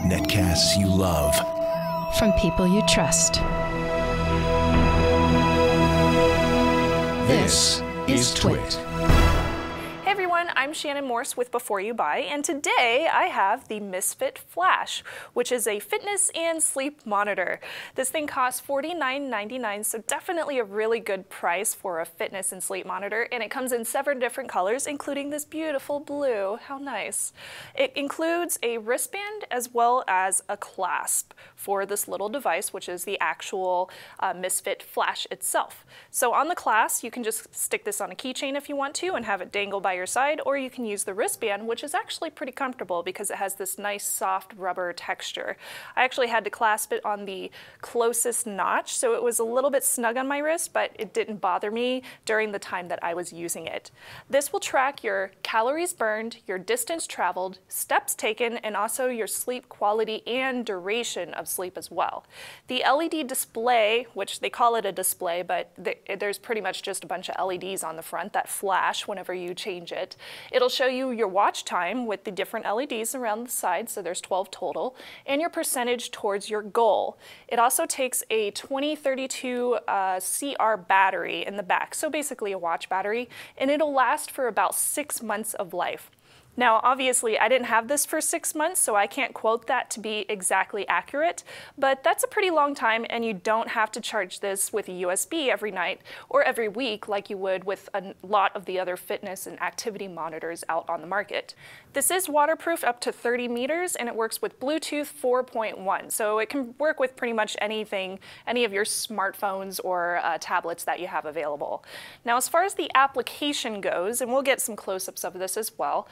Netcasts you love. From people you trust. This is Twit. Hey everyone, I'm Shannon Morse with Before You Buy, and today I have the Misfit Flash, which is a fitness and sleep monitor. This thing costs $49.99, so definitely a really good price for a fitness and sleep monitor, and it comes in 7 different colors, including this beautiful blue. How nice. It includes a wristband as well as a clasp for this little device, which is the actual Misfit Flash itself. So on the clasp, you can just stick this on a keychain if you want to and have it dangle by your side, or you can use the wristband, which is actually pretty comfortable because it has this nice soft rubber texture. I actually had to clasp it on the closest notch, so it was a little bit snug on my wrist, but it didn't bother me during the time that I was using it. This will track your calories burned, your distance traveled, steps taken, and also your sleep quality and duration of sleep as well. The LED display, which they call it a display, but there's pretty much just a bunch of LEDs on the front that flash whenever you change it. It'll show you your watch time with the different LEDs around the side, so there's 12 total, and your percentage towards your goal. It also takes a 2032 CR battery in the back, so basically a watch battery, and it'll last for about 6 months of life. Now, obviously, I didn't have this for 6 months, so I can't quote that to be exactly accurate, but that's a pretty long time, and you don't have to charge this with a USB every night or every week like you would with a lot of the other fitness and activity monitors out on the market. This is waterproof up to 30 meters, and it works with Bluetooth 4.1, so it can work with pretty much anything, any of your smartphones or tablets that you have available. Now, as far as the application goes, and we'll get some close-ups of this as well,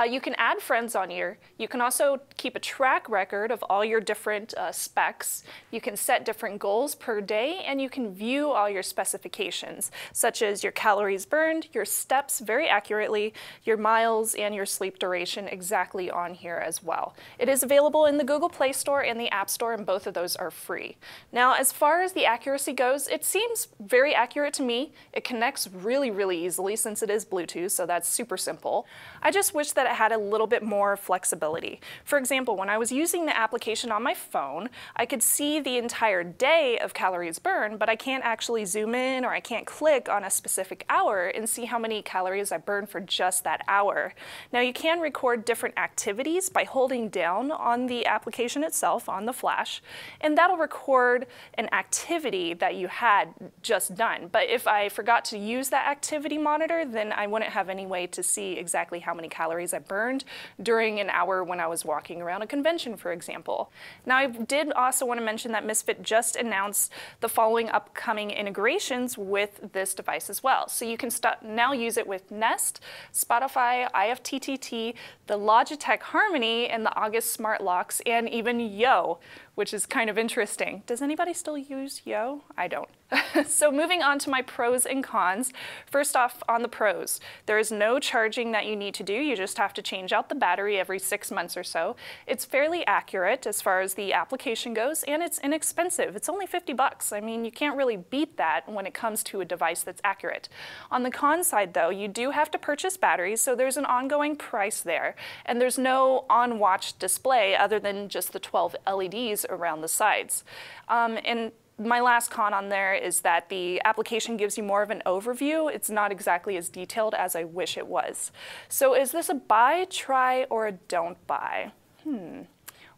you can add friends on here. You can also keep a track record of all your different specs. You can set different goals per day, and you can view all your specifications, such as your calories burned, your steps very accurately, your miles, and your sleep duration exactly on here as well. It is available in the Google Play Store and the App Store, and both of those are free. Now, as far as the accuracy goes, it seems very accurate to me. It connects really, really easily since it is Bluetooth, so that's super simple. I just wish that it had a little bit more flexibility. For example, when I was using the application on my phone, I could see the entire day of calories burned, but I can't actually zoom in or I can't click on a specific hour and see how many calories I burned for just that hour. Now, you can record different activities by holding down on the application itself, on the flash, and that'll record an activity that you had just done. But if I forgot to use that activity monitor, then I wouldn't have any way to see exactly how many calories I burned during an hour when I was walking around a convention, for example. Now, I did also want to mention that Misfit just announced the following upcoming integrations with this device as well. So you can now use it with Nest, Spotify, IFTTT, the Logitech Harmony, and the August Smart Locks, and even Yo, which is kind of interesting. Does anybody still use Yo? I don't. So moving on to my pros and cons. First off, on the pros, there is no charging that you need to do. You just have to change out the battery every 6 months or so. It's fairly accurate as far as the application goes, and it's inexpensive. It's only 50 bucks. I mean, you can't really beat that when it comes to a device that's accurate. On the con side, though, you do have to purchase batteries, so there's an ongoing price there, and there's no on-watch display other than just the 12 LEDs around the sides. And my last con on there is that the application gives you more of an overview. It's not exactly as detailed as I wish it was. So is this a buy, try, or a don't buy?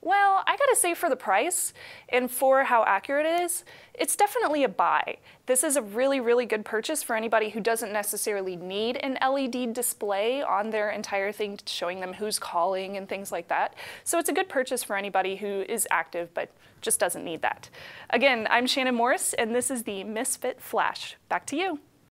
Well, I gotta say, for the price and for how accurate it is, it's definitely a buy. This is a really, really good purchase for anybody who doesn't necessarily need an LED display on their entire thing showing them who's calling and things like that. So it's a good purchase for anybody who is active but just doesn't need that. Again, I'm Shannon Morse, and this is the Misfit Flash. Back to you.